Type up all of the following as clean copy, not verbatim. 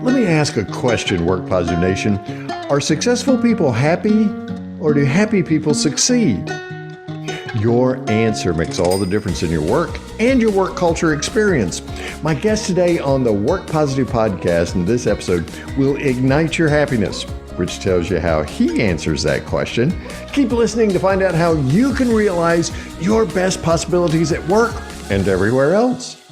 Let me ask a question, Work Positive Nation. Are successful people happy, or do happy people succeed? Your answer makes all the difference in your work and your work culture experience. My guest today on the Work Positive podcast in this episode will ignite your happiness, which tells you how he answers that question. Keep listening to find out how you can realize your best possibilities at work and everywhere else.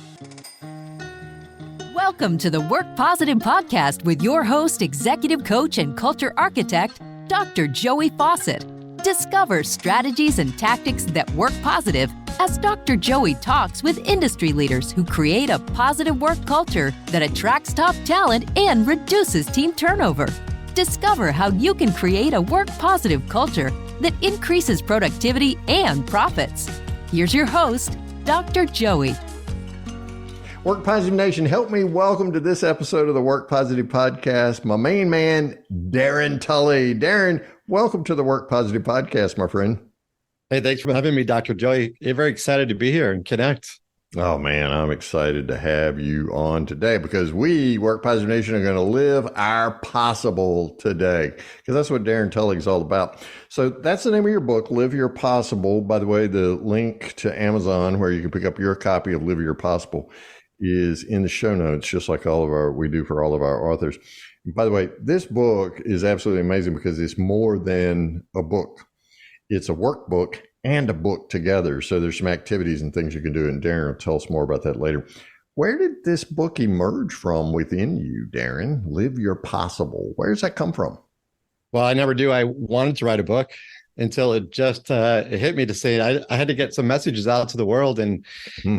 Welcome to the Work Positive podcast with your host, executive coach and culture architect, Dr. Joey Faucette. Discover strategies and tactics that work positive as Dr. Joey talks with industry leaders who create a positive work culture that attracts top talent and reduces team turnover. Discover how you can create a work positive culture that increases productivity and profits. Here's your host, Dr. Joey. Work Positive Nation, help me welcome to this episode of the Work Positive podcast, my main man, Darren Tulley. Darren, welcome to the Work Positive podcast, my friend. Hey, thanks for having me, Dr. Joey. I'm very excited to be here and connect. Oh, man, I'm excited to have you on today because we, Work Positive Nation, are going to live our possible today because that's what Darren Tulley is all about. So that's the name of your book, Live Your Possible. By the way, the link to Amazon where you can pick up your copy of Live Your Possible is in the show notes, just like we do for all of our authors. By the way, this book is absolutely amazing because it's more than a book. It's a workbook and a book together. So there's some activities and things you can do, and Darren will tell us more about that later. Where did this book emerge from within you, Darren? Live Your Possible. Where does that come from? Well, I never do. I wanted to write a book until it just it hit me to say I had to get some messages out to the world. And,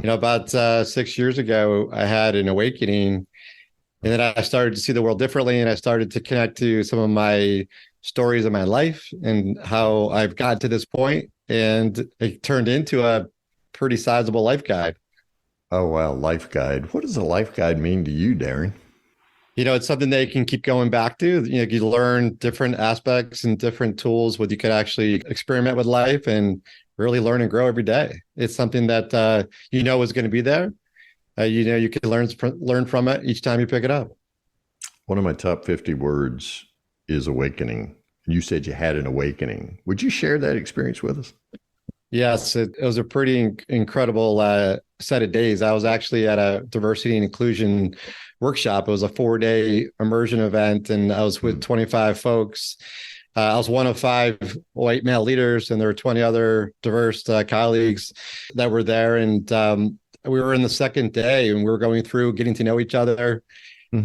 about 6 years ago, I had an awakening, and then I started to see the world differently. And I started to connect to some of my stories of my life and how I've got to this point. And it turned into a pretty sizable life guide. Oh, wow. Life guide. What does a life guide mean to you, Darren? It's something that you can keep going back to. You learn different aspects and different tools where you could actually experiment with life and really learn and grow every day. It's something that is going to be there. You can learn from it each time you pick it up. One of my top 50 words is awakening. You said you had an awakening. Would you share that experience with us? Yes, it was a pretty incredible set of days. I was actually at a diversity and inclusion workshop. It was a 4-day immersion event, and I was with 25 folks. I was one of 5 white male leaders, and there were 20 other diverse colleagues that were there. And we were in the second day, and we were going through getting to know each other,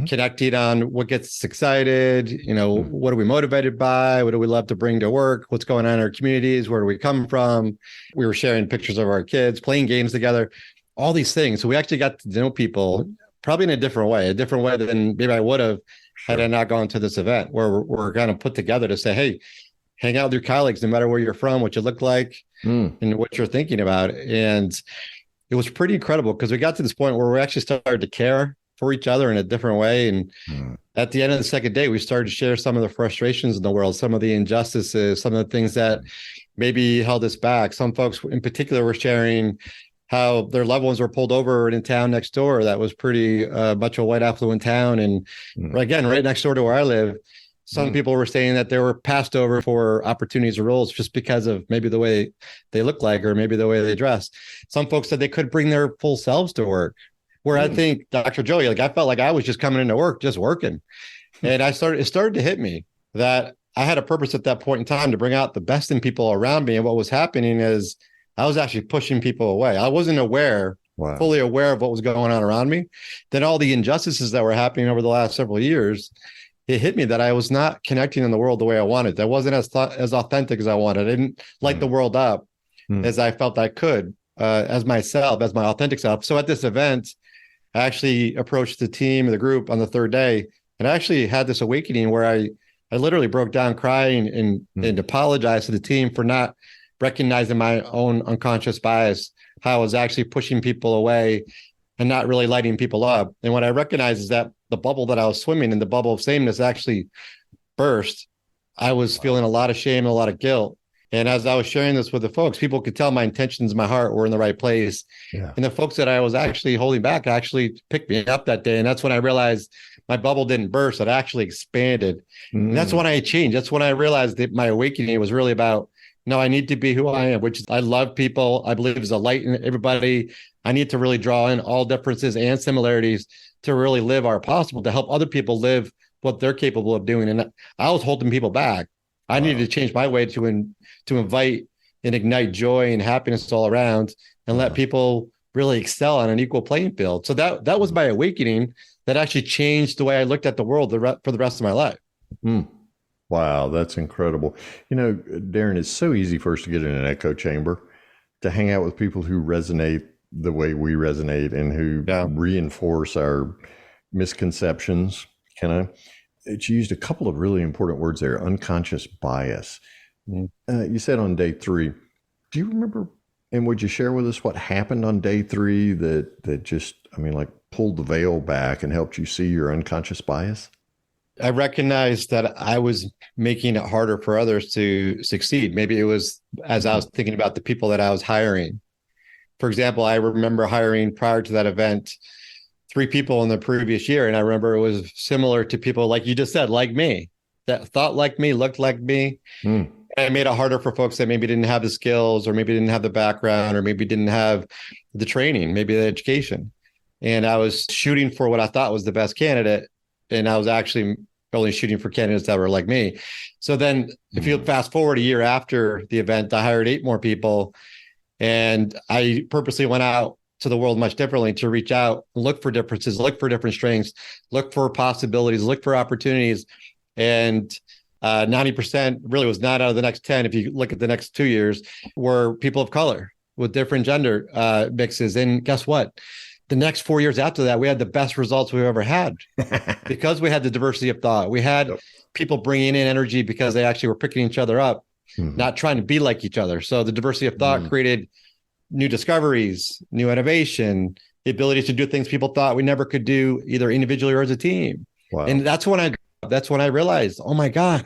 connecting on what gets us excited, what are we motivated by, what do we love to bring to work, what's going on in our communities, where do we come from. We were sharing pictures of our kids, playing games together, all these things. So we actually got to know people probably in a different way than maybe I would have had I not gone to this event, where we're kind of put together to say, hey, hang out with your colleagues, no matter where you're from, what you look like, and what you're thinking about. And it was pretty incredible because we got to this point where we actually started to care for each other in a different way. And at the end of the second day, we started to share some of the frustrations in the world, some of the injustices, some of the things that maybe held us back. Some folks in particular were sharing how their loved ones were pulled over in town next door. That was pretty much a white affluent town. And again, right next door to where I live, some people were saying that they were passed over for opportunities or roles just because of maybe the way they look like, or maybe the way they dress. Some folks said they couldn't bring their full selves to work. Where I think, Dr. Joey, I felt like I was just coming into work, just working. And it started to hit me that I had a purpose at that point in time to bring out the best in people around me. And what was happening is I was actually pushing people away. I wasn't fully aware of what was going on around me. Then all the injustices that were happening over the last several years, it hit me that I was not connecting in the world the way I wanted. I wasn't as authentic as I wanted. I didn't light the world up as I felt I could, as myself, as my authentic self. So at this event, I actually approached the team, the group on the third day, and I actually had this awakening where I literally broke down crying and apologized to the team for not recognizing my own unconscious bias, how I was actually pushing people away and not really lighting people up. And what I recognized is that the bubble that I was swimming in, the bubble of sameness, actually burst. I was feeling a lot of shame and a lot of guilt. And as I was sharing this with the folks, people could tell my intentions in my heart were in the right place. Yeah. And the folks that I was actually holding back actually picked me up that day. And that's when I realized my bubble didn't burst. It actually expanded. And that's when I changed. That's when I realized that my awakening was really about, no, I need to be who I am, which is I love people. I believe there's a light in everybody. I need to really draw in all differences and similarities to really live our possible, to help other people live what they're capable of doing. And I was holding people back. I needed to change my way to invite and ignite joy and happiness all around and let people really excel on an equal playing field. So that was my awakening that actually changed the way I looked at the world for the rest of my life. Wow, that's incredible. Darren, it's so easy for us to get in an echo chamber, to hang out with people who resonate the way we resonate and who reinforce our misconceptions. It's used a couple of really important words there, unconscious bias. You said on day 3, do you remember, and would you share with us what happened on day 3 that just, pulled the veil back and helped you see your unconscious bias? I recognized that I was making it harder for others to succeed. Maybe it was as I was thinking about the people that I was hiring. For example, I remember hiring prior to that event 3 people in the previous year. And I remember it was similar to people like you just said, like me, that thought like me, looked like me. And I made it harder for folks that maybe didn't have the skills, or maybe didn't have the background, or maybe didn't have the training, maybe the education. And I was shooting for what I thought was the best candidate. And I was actually only shooting for candidates that were like me. So then if you fast forward a year after the event, I hired 8 more people. And I purposely went out to the world much differently to reach out, look for differences, look for different strengths, look for possibilities, look for opportunities. And 90% really was 9 out of the next 10, if you look at the next 2 years, were people of color with different gender mixes. And guess what? The next 4 years after that, we had the best results we've ever had because we had the diversity of thought. We had people bringing in energy because they actually were picking each other up, not trying to be like each other. So the diversity of thought created new discoveries, new innovation, the ability to do things people thought we never could do, either individually or as a team. Wow. And that's when I realized, oh my God,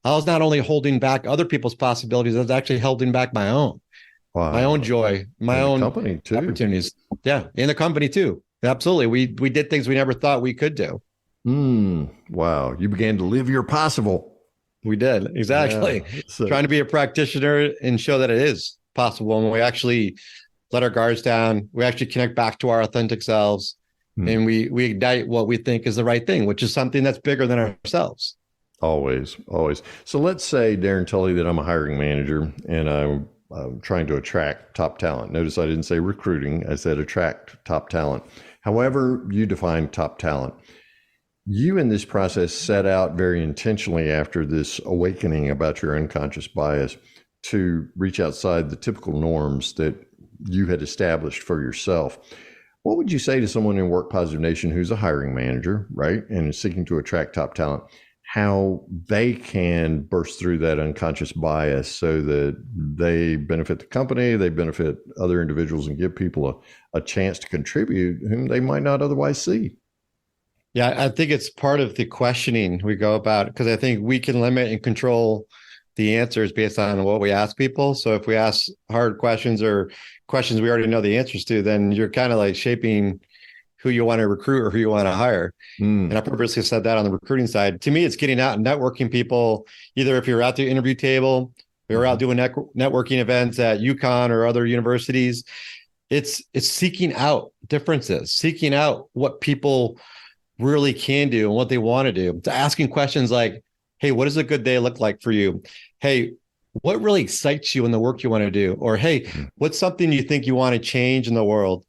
I was not only holding back other people's possibilities, I was actually holding back my own. Wow. My own joy, my own company too. Opportunities. Yeah. In the company too. Absolutely. We did things we never thought we could do. Wow. You began to live your possible. We did. Exactly. Yeah. Trying to be a practitioner and show that it is possible. And we actually let our guards down. We actually connect back to our authentic selves and we ignite what we think is the right thing, which is something that's bigger than ourselves. Always. So let's say, Darren Tulley, that I'm a hiring manager and I'm trying to attract top talent. Notice I didn't say recruiting. I said attract top talent. However you define top talent. You in this process set out very intentionally after this awakening about your unconscious bias to reach outside the typical norms that you had established for yourself. What would you say to someone in Work Positive Nation who's a hiring manager, right, and is seeking to attract top talent, how they can burst through that unconscious bias so that they benefit the company, they benefit other individuals, and give people a chance to contribute whom they might not otherwise see? Yeah, I think it's part of the questioning we go about, because I think we can limit and control the answers based on what we ask people. So if we ask hard questions or questions we already know the answers to, then you're kind of like shaping who you want to recruit or who you want to hire. And I purposely said that on the recruiting side. To me, it's getting out and networking people, either if you're at the interview table, or you're out doing networking events at UConn or other universities. It's seeking out differences, seeking out what people really can do and what they want to do. It's asking questions like, hey, what does a good day look like for you? Hey, what really excites you in the work you want to do? Or, hey, what's something you think you want to change in the world?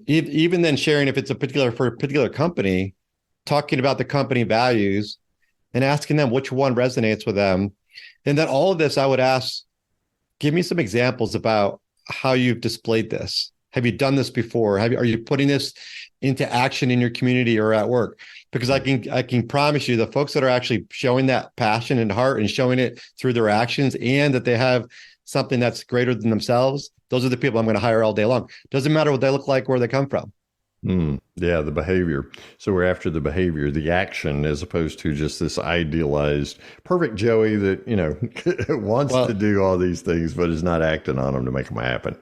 Even then sharing if it's for a particular company, talking about the company values and asking them which one resonates with them. And then all of this, I would ask, give me some examples about how you've displayed this. Have you done this before? Are you putting this into action in your community or at work? Because I can promise you the folks that are actually showing that passion and heart and showing it through their actions, and that they have something that's greater than themselves, those are the people I'm going to hire all day long. Doesn't matter what they look like, where they come from. Yeah, the behavior. So we're after the behavior, the action, as opposed to just this idealized perfect Joey that, wants to do all these things, but is not acting on them to make them happen.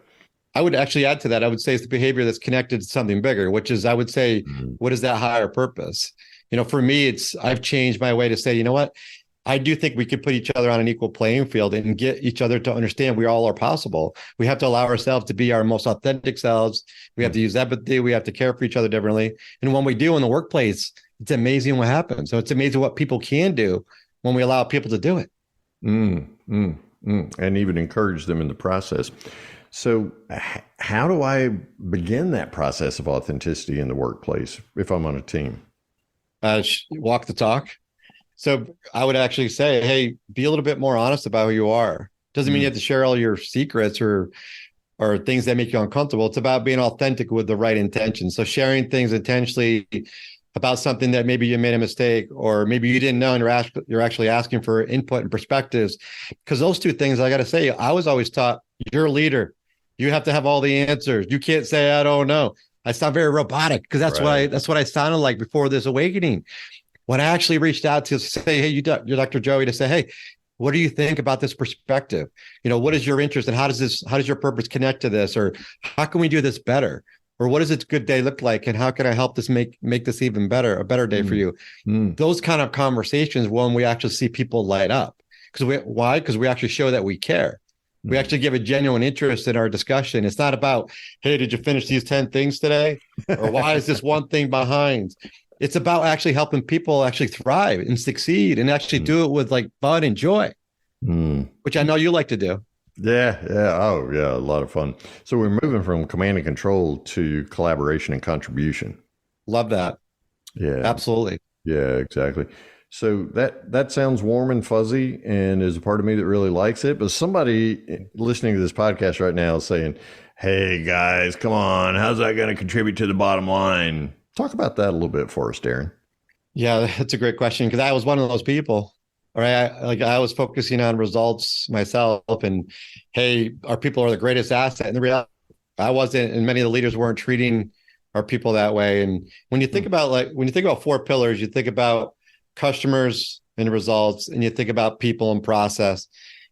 I would actually add to that. I would say it's the behavior that's connected to something bigger, which is, I would say, what is that higher purpose? For me, I've changed my way to say, you know what? I do think we could put each other on an equal playing field and get each other to understand we all are possible. We have to allow ourselves to be our most authentic selves. We have to use empathy. We have to care for each other differently. And when we do in the workplace, it's amazing what happens. So it's amazing what people can do when we allow people to do it. And even encourage them in the process. So how do I begin that process of authenticity in the workplace if I'm on a team? Walk the talk. So I would actually say, hey, be a little bit more honest about who you are. Doesn't mean you have to share all your secrets or things that make you uncomfortable. It's about being authentic with the right intention. So sharing things intentionally about something that maybe you made a mistake or maybe you didn't know, and you're actually asking for input and perspectives. Because those two things, I got to say, I was always taught, you're a leader. You have to have all the answers. You can't say, I don't know. I sound very robotic because that's what I sounded like before this awakening. When I actually reached out to say, hey, you're Dr. Joey, to say, hey, what do you think about this perspective? What is your interest and how does your purpose connect to this? Or how can we do this better? Or what does a good day look like? And how can I help this make this even better, a better day for you? Those kind of conversations when we actually see people light up. Why? Because we actually show that we care. We actually give a genuine interest in our discussion. It's not about, hey, did you finish these 10 things today? Or why is this one thing behind? It's about actually helping people actually thrive and succeed and actually do it with like fun and joy, which I know you like to do. Yeah. Oh, yeah. A lot of fun. So we're moving from command and control to collaboration and contribution. Love that. Yeah. Absolutely. Yeah, exactly. So that sounds warm and fuzzy, and there's a part of me that really likes it. But somebody listening to this podcast right now is saying, hey, guys, come on. How's that going to contribute to the bottom line? Talk about that a little bit for us, Darren. Yeah, that's a great question because I was one of those people. All right. I was focusing on results myself and, hey, our people are the greatest asset. And the reality, I wasn't, and many of the leaders weren't treating our people that way. And when you think about 4 pillars, you think about customers and results, and you think about people and process.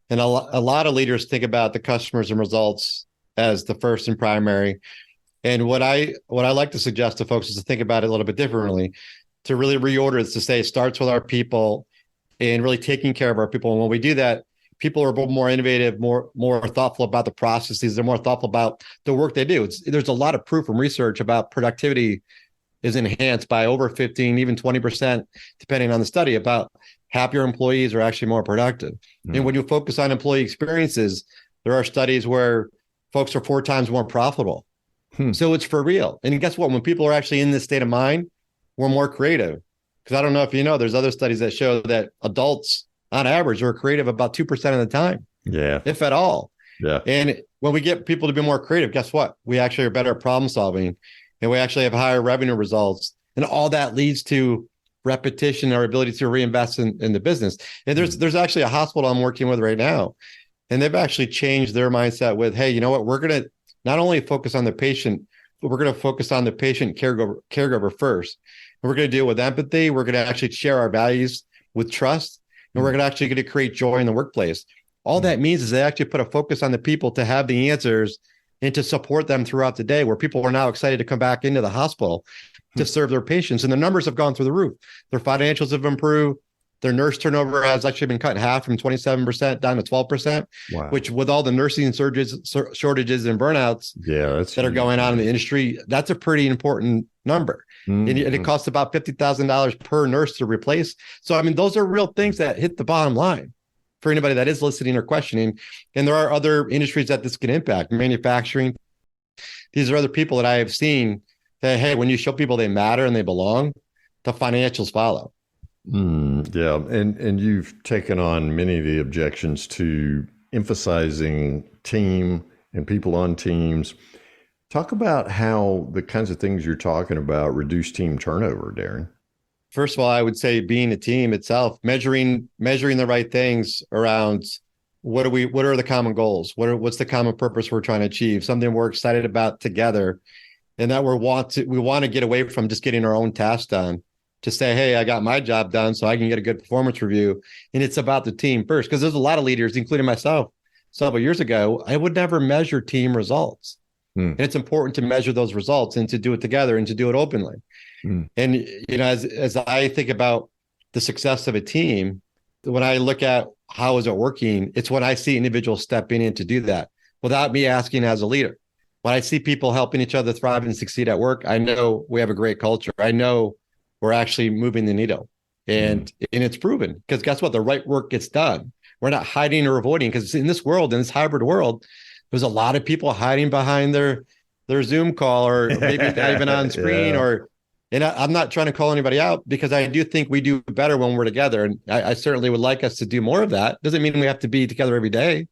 And a lot of leaders think about the customers and results as the first and primary. And what I like to suggest to folks is to think about it a little bit differently, to really reorder it, to say it starts with our people and really taking care of our people. And when we do that, people are more innovative, more thoughtful about the processes. They're more thoughtful about the work they do. There's a lot of proof from research about productivity is enhanced by over 15, even 20%, depending on the study, about happier employees are actually more productive. And when you focus on employee experiences, there are studies where folks are 4 times more profitable. So it's for real. And guess what? When people are actually in this state of mind, we're more creative. Because I don't know if you know, there's other studies that show that adults on average are creative about 2% of the time. Yeah. If at all. Yeah. And when we get people to be more creative, guess what? We actually are better at problem solving and we actually have higher revenue results. And all that leads to repetition, our ability to reinvest in the business. And there's actually a hospital I'm working with right now. And they've actually changed their mindset with, hey, you know what? We're going to not only focus on the patient, but we're going to focus on the patient caregiver first. And we're going to do it with empathy. We're going to actually share our values with trust. And we're going to create joy in the workplace. All that means is they actually put a focus on the people to have the answers and to support them throughout the day, where people are now excited to come back into the hospital to serve their patients. And the numbers have gone through the roof. Their financials have improved. Their nurse turnover has actually been cut in half from 27% down to 12%, which with all the nursing shortages and burnouts that are going on in the industry, that's a pretty important number. And it costs about $50,000 per nurse to replace. So, I mean, those are real things that hit the bottom line for anybody that is listening or questioning. And there are other industries that this can impact, manufacturing. These are other people that I have seen that, hey, when you show people they matter and they belong, the financials follow. Yeah. And you've taken on many of the objections to emphasizing team and people on teams. Talk about how the kinds of things you're talking about reduce team turnover, Darren. First of all, I would say being a team itself, measuring the right things around what are the common goals? What's the common purpose we're trying to achieve? Something we're excited about together. And that we want to get away from just getting our own tasks done, to say, hey, I got my job done so I can get a good performance review. And it's about the team first, because there's a lot of leaders, including myself, several years ago, I would never measure team results. And it's important to measure those results and to do it together and to do it openly. And, as I think about the success of a team, when I look at how is it working, it's when I see individuals stepping in to do that without me asking as a leader. When I see people helping each other thrive and succeed at work, I know we have a great culture. I know we're actually moving the needle. And it's proven, because guess what? The right work gets done. We're not hiding or avoiding, because in this world, in this hybrid world, there's a lot of people hiding behind their Zoom call, or maybe not even on screen. And I'm not trying to call anybody out, because I do think we do better when we're together. And I certainly would like us to do more of that. Doesn't mean we have to be together every day.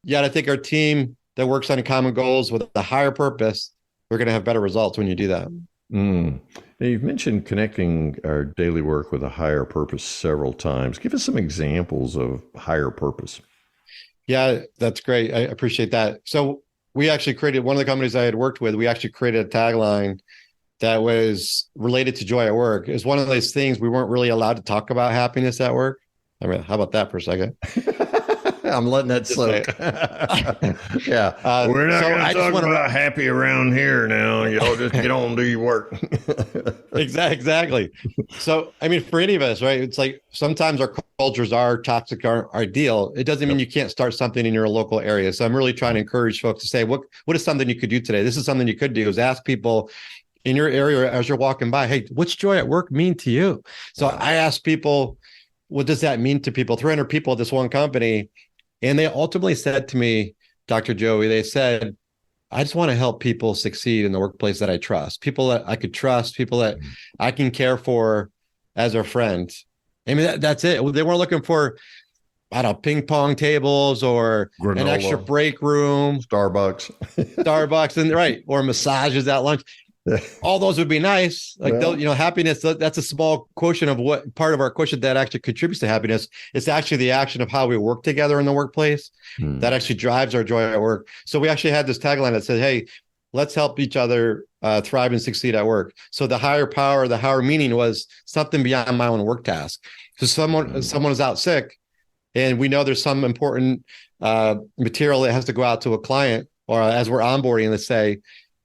Yet I think our team that works on common goals with a higher purpose, we're going to have better results when you do that. Now, you've mentioned connecting our daily work with a higher purpose several times. Give us some examples of higher purpose. Yeah, that's great. I appreciate that. So we actually created, one of the companies I had worked with, we actually created a tagline that was related to joy at work. It was one of those things we weren't really allowed to talk about happiness at work. I mean, how about that for a second? I'm letting that soak. Yeah. We're not going to talk about happy around here now. Y'all just get on and do your work. Exactly. So, I mean, for any of us, right? It's like sometimes our cultures are toxic, are ideal. It doesn't mean you can't start something in your local area. So I'm really trying to encourage folks to say, what is something you could do today? This is something you could do, is ask people in your area as you're walking by, hey, what's joy at work mean to you? So I asked people, what does that mean to people? 300 people at this one company. And they ultimately said to me, Dr. Joey, they said, I just want to help people succeed in the workplace that I trust, people that I could trust, people that I can care for as a friend. I mean, that's it. They weren't looking for, I don't know, ping pong tables or granola, an extra break room, Starbucks, and right, or massages at lunch. All those would be nice. Like, happiness, that's a small quotient of what part of our quotient that actually contributes to happiness. It's actually the action of how we work together in the workplace that actually drives our joy at work. So we actually had this tagline that said, hey, let's help each other thrive and succeed at work. So the higher power, the higher meaning was something beyond my own work task. So someone is out sick, and we know there's some important material that has to go out to a client, or as we're onboarding, let's say,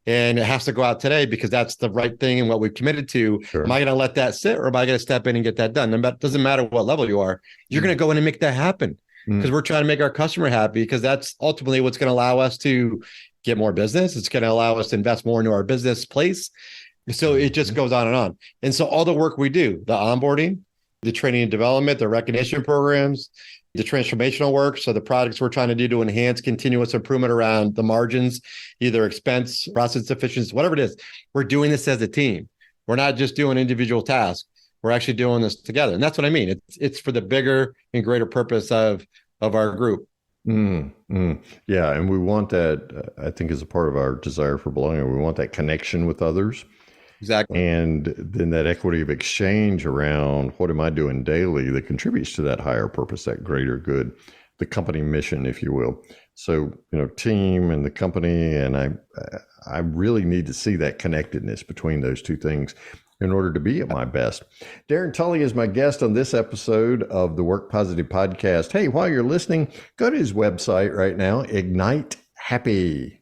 and it has to go out today because that's the right thing and what we've committed to. Sure. Am I going to let that sit, or am I going to step in and get that done? It doesn't matter what level you are. You're going to go in and make that happen, because we're trying to make our customer happy, because that's ultimately what's going to allow us to get more business. It's going to allow us to invest more into our business place. So it just goes on and on. And so all the work we do, the onboarding, the training and development, the recognition programs, the transformational work. So the products we're trying to do to enhance continuous improvement around the margins, either expense, process efficiency, whatever it is, we're doing this as a team. We're not just doing individual tasks. We're actually doing this together. And that's what I mean. It's for the bigger and greater purpose of our group. Yeah. And we want that, I think, as a part of our desire for belonging. We want that connection with others. Exactly. And then that equity of exchange around what am I doing daily that contributes to that higher purpose, that greater good, the company mission, if you will. So, team and the company, and I really need to see that connectedness between those two things in order to be at my best. Darren Tulley is my guest on this episode of the Work Positive Podcast. Hey, while you're listening, go to his website right now, Ignite Happy.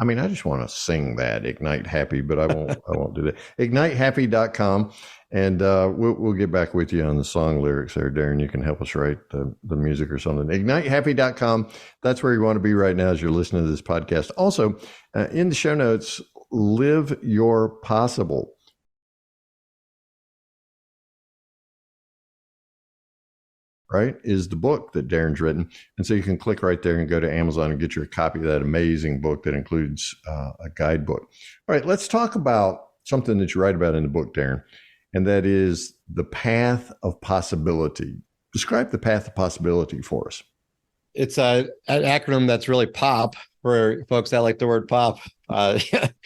I mean, I just want to sing that, Ignite Happy, but I won't do that. IgniteHappy.com. And we'll get back with you on the song lyrics there, Darren. You can help us write the music or something. IgniteHappy.com. That's where you want to be right now as you're listening to this podcast. Also, in the show notes, Live Your Possible. Right, is the book that Darren's written. And so you can click right there and go to Amazon and get your copy of that amazing book that includes a guidebook. All right, let's talk about something that you write about in the book, Darren, and that is the path of possibility. Describe the path of possibility for us. It's an acronym that's really POP for folks that like the word pop.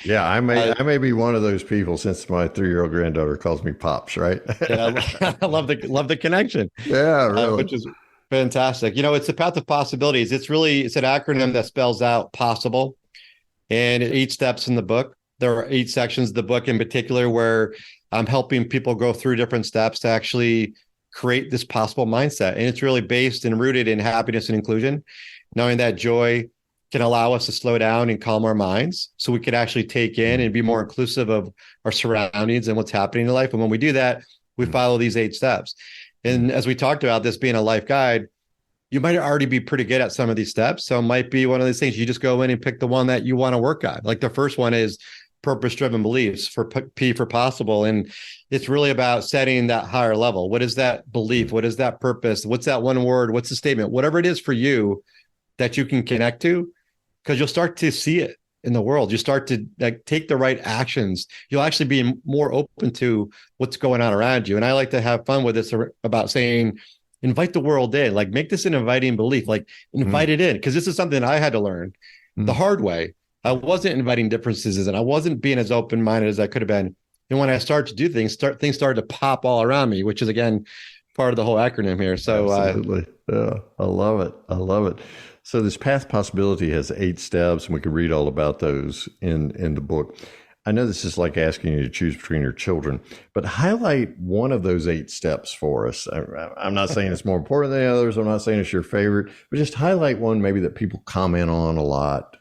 Yeah, I may be one of those people, since my 3-year-old granddaughter calls me Pops, right? Yeah, I love the connection. Yeah, really. Which is fantastic. It's the path of possibilities. It's an acronym that spells out possible, and 8 steps in the book. There are 8 sections of the book in particular where I'm helping people go through different steps to actually create this possible mindset. And it's really based and rooted in happiness and inclusion, knowing that joy can allow us to slow down and calm our minds so we could actually take in and be more inclusive of our surroundings and what's happening in life. And when we do that, we follow these 8 steps. And as we talked about this being a life guide, you might already be pretty good at some of these steps. So it might be one of these things you just go in and pick the one that you want to work on. Like the first one is purpose-driven beliefs, for P for possible. And it's really about setting that higher level. What is that belief? What is that purpose? What's that one word? What's the statement? Whatever it is for you that you can connect to, because you'll start to see it in the world. You start to take the right actions. You'll actually be more open to what's going on around you. And I like to have fun with this about saying, invite the world in, like make this an inviting belief, like invite it in. Because this is something I had to learn the hard way. I wasn't inviting differences and I wasn't being as open-minded as I could have been. And when I started to do things, things started to pop all around me, which is, again, part of the whole acronym here. So absolutely. Yeah, I love it. I love it. So this path possibility has 8 steps, and we can read all about those in the book. I know this is like asking you to choose between your children, but highlight one of those 8 steps for us. I'm not saying it's more important than the others. I'm not saying it's your favorite, but just highlight one maybe that people comment on a lot.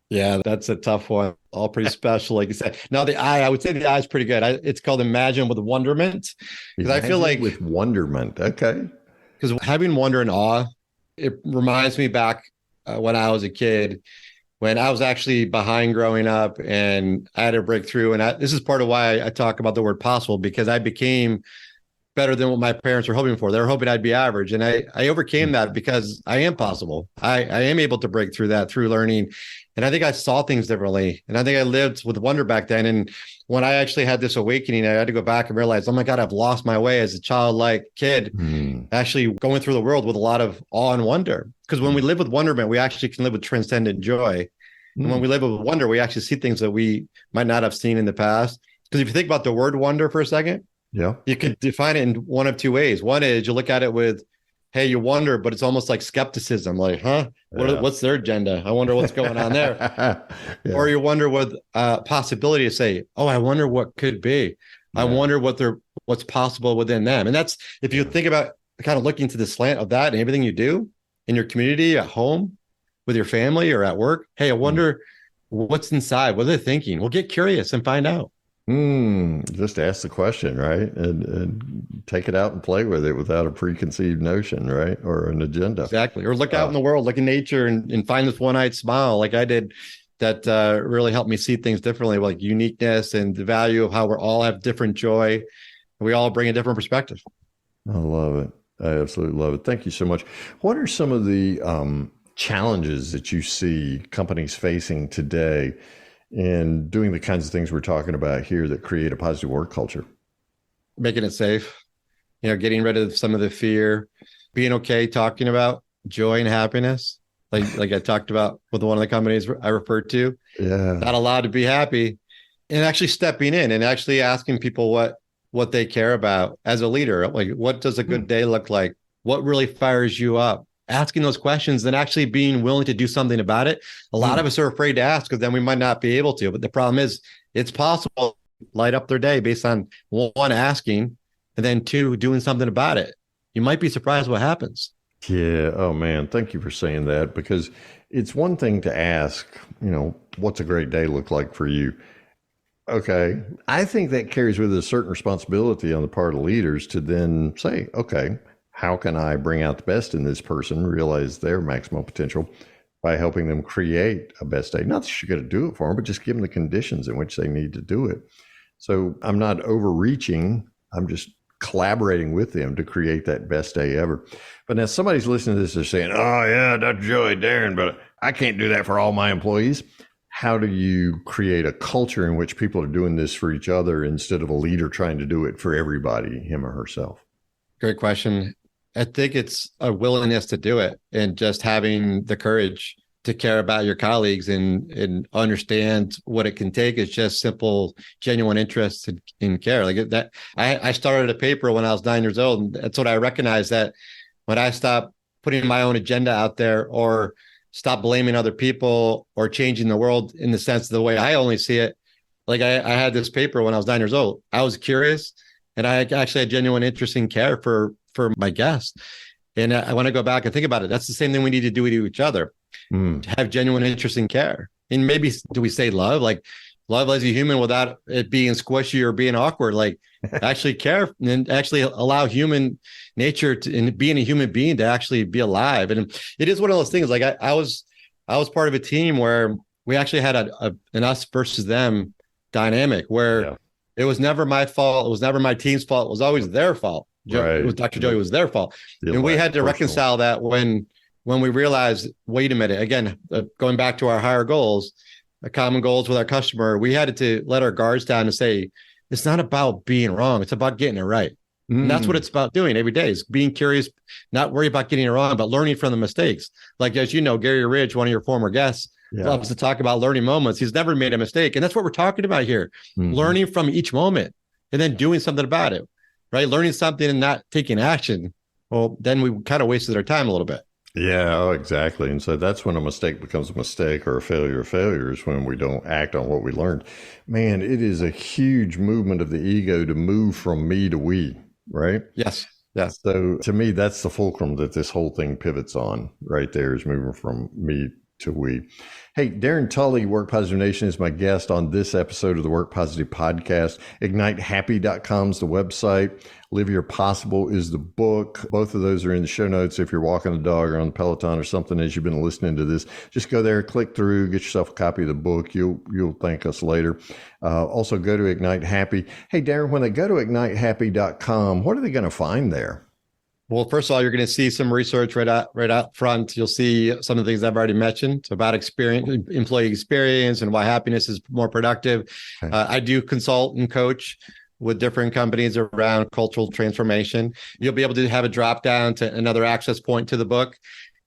Yeah, that's a tough one. All pretty special, like you said. Now, I would say the I is pretty good. It's called Imagine with Wonderment. Because I feel like with wonderment. Okay. Because having wonder and awe, it reminds me back when I was a kid, when I was actually behind growing up and I had to break through. And this is part of why I talk about the word possible, because I became better than what my parents were hoping for. They were hoping I'd be average. And I overcame that because I am possible. I am able to break through that through learning. And I think I saw things differently. And I think I lived with wonder back then. And when I actually had this awakening, I had to go back and realize, oh my God, I've lost my way as a childlike kid, actually going through the world with a lot of awe and wonder. Because when we live with wonderment, we actually can live with transcendent joy. And when we live with wonder, we actually see things that we might not have seen in the past. Because if you think about the word wonder for a second, you could define it in one of 2 ways. One is you look at it with, hey, you wonder, but it's almost like skepticism. Like, what's their agenda? I wonder what's going on there. Or you wonder with possibility to say, oh, I wonder what could be. I wonder what's possible within them. And that's, if you think about kind of looking to the slant of that and everything you do in your community, at home, with your family, or at work. Hey, I wonder what's inside. What are they thinking? Well, get curious and find out. Just ask the question, right? And take it out and play with it without a preconceived notion, right? Or an agenda. Exactly. Or look out in the world, look in nature and find this one-eyed smile like I did that really helped me see things differently, like uniqueness and the value of how we all have different joy. We all bring a different perspective. I love it. I absolutely love it. Thank you so much. What are some of the challenges that you see companies facing today in doing the kinds of things we're talking about here that create a positive work culture? Making it safe, getting rid of some of the fear, being okay talking about joy and happiness. Like I talked about with one of the companies I referred to. Yeah. Not allowed to be happy, and actually stepping in and actually asking people what they care about as a leader. Like, what does a good day look like? What really fires you up? Asking those questions and actually being willing to do something about it. A lot of us are afraid to ask because then we might not be able to. But the problem is it's possible to light up their day based on 1, asking, and then 2, doing something about it. You might be surprised what happens. Yeah. Oh, man. Thank you for saying that, because it's one thing to ask, what's a great day look like for you? Okay. I think that carries with it a certain responsibility on the part of leaders to then say, okay, how can I bring out the best in this person, realize their maximum potential by helping them create a best day? Not that you're going to do it for them, but just give them the conditions in which they need to do it. So I'm not overreaching. I'm just collaborating with them to create that best day ever. But now somebody's listening to this, they're saying, oh yeah, Dr. Joey, Darren, but I can't do that for all my employees. How do you create a culture in which people are doing this for each other instead of a leader trying to do it for everybody, him or herself? Great question. I think it's a willingness to do it and just having the courage to care about your colleagues and understand what it can take. Is just simple, genuine interest in care. Like that. I started a paper when I was 9 years old. And that's what I recognized, that when I stopped putting my own agenda out there or stop blaming other people or changing the world in the sense of the way I only see it. Like I had this paper when I was 9 years old. I was curious and I actually had genuine interest in care for my guests. And I want to go back and think about it. That's the same thing we need to do to each other. to have genuine interest and care. And maybe, do we say love? Like love as a human without it being squishy or being awkward, like actually care and actually allow human nature to, and being a human being to actually be alive. And it is one of those things, like I was part of a team where we actually had an us versus them dynamic where it was never my fault. It was never my team's fault. It was always their fault. Right. It was Dr. Joey, was their fault. And we had to reconcile that when we realized, wait a minute, again, going back to our higher goals, the common goals with our customer, we had to let our guards down and say, it's not about being wrong. It's about getting it right. And that's what it's about doing every day, is being curious, not worry about getting it wrong, but learning from the mistakes. Like, as you know, Gary Ridge, one of your former guests, loves to talk about learning moments. He's never made a mistake. And that's what we're talking about here. Learning from each moment and then doing something about it, right? Learning something and not taking action. Well, then we kind of wasted our time a little bit. Yeah, oh, exactly. And so that's when a mistake becomes a mistake, or a failure of failures, when we don't act on what we learned. Man, it is a huge movement of the ego to move from me to we, right? Yes. So to me, that's the fulcrum that this whole thing pivots on right there, is moving from me to we. Hey, Darren Tulley, Work Positive Nation, is my guest on this episode of the Work Positive Podcast. IgniteHappy.com is the website. Live Your Possible is the book. Both of those are in the show notes. If you're walking a dog or on the Peloton or something as you've been listening to this, just go there, click through, get yourself a copy of the book. You'll thank us later. Also, go to Ignite Happy. Hey, Darren, when they go to IgniteHappy.com, what are they going to find there? Well, first of all, you're going to see some research right out front. You'll see some of the things I've already mentioned about employee experience and why happiness is more productive. Okay. I do consult and coach with different companies around cultural transformation. You'll be able to have a drop down to another access point to the book.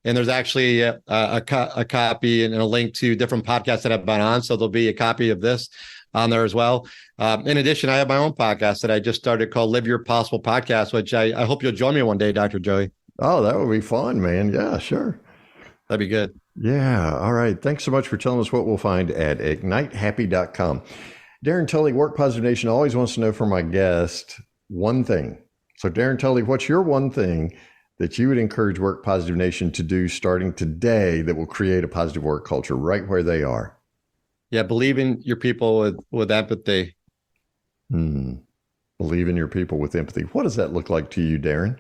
And there's actually a copy and a link to different podcasts that I've been on. So there'll be a copy of this on there as well. In addition, I have my own podcast that I just started called Live Your Possible Podcast, which I hope you'll join me one day, Dr. Joey. Oh, that would be fun, man. Yeah, sure. That'd be good. Yeah. All right. Thanks so much for telling us what we'll find at IgniteHappy.com. Darren Tulley, Work Positive Nation, always wants to know from my guest one thing. So Darren Tulley, what's your one thing that you would encourage Work Positive Nation to do starting today that will create a positive work culture right where they are? Yeah, believe in your people with empathy. Believe in your people with empathy. What does that look like to you, Darren?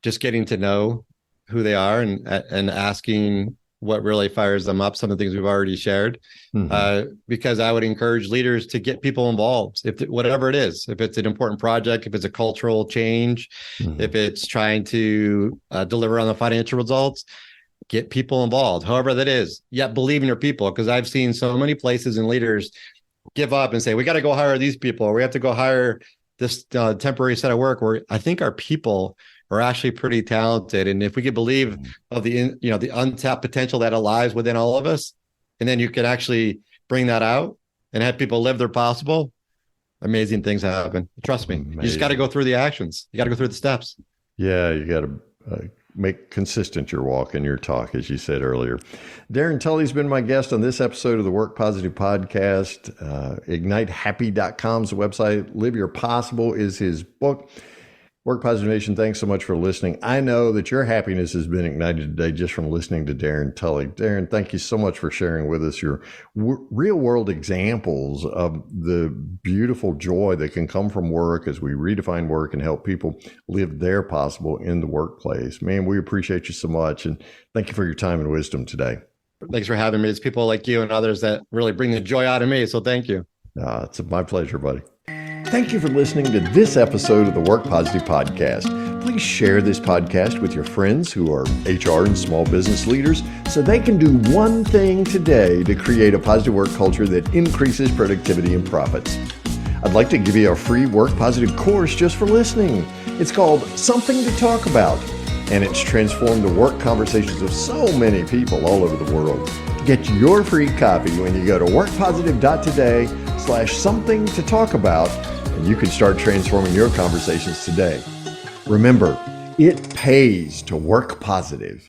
Just getting to know who they are and asking what really fires them up, some of the things we've already shared, because I would encourage leaders to get people involved, whatever it is, if it's an important project, if it's a cultural change, if it's trying to deliver on the financial results, get people involved, however that is. Yet believe in your people, because I've seen so many places and leaders give up and say, we got to go hire these people, or we have to go hire this temporary set of work, where I think our people are actually pretty talented. And if we could believe of the untapped potential that lies within all of us, and then you can actually bring that out and have people live their possible, amazing things happen. Trust me. Amazing. You just got to go through the actions. You got to go through the steps. Yeah, you got to make consistent your walk and your talk, as you said earlier. Darren Tulley's been my guest on this episode of the Work Positive Podcast. IgniteHappy.com is the website. Live Your Possible is his book. Work Positive Nation, thanks so much for listening. I know that your happiness has been ignited today just from listening to Darren Tulley. Darren, thank you so much for sharing with us your real world examples of the beautiful joy that can come from work as we redefine work and help people live their possible in the workplace. Man, we appreciate you so much. And thank you for your time and wisdom today. Thanks for having me. It's people like you and others that really bring the joy out of me. So thank you. It's my pleasure, buddy. Thank you for listening to this episode of the Work Positive Podcast. Please share this podcast with your friends who are HR and small business leaders so they can do one thing today to create a positive work culture that increases productivity and profits. I'd like to give you a free Work Positive course just for listening. It's called Something to Talk About, and it's transformed the work conversations of so many people all over the world. Get your free copy when you go to workpositive.today/something to talk about, and you can start transforming your conversations today. Remember, it pays to work positive.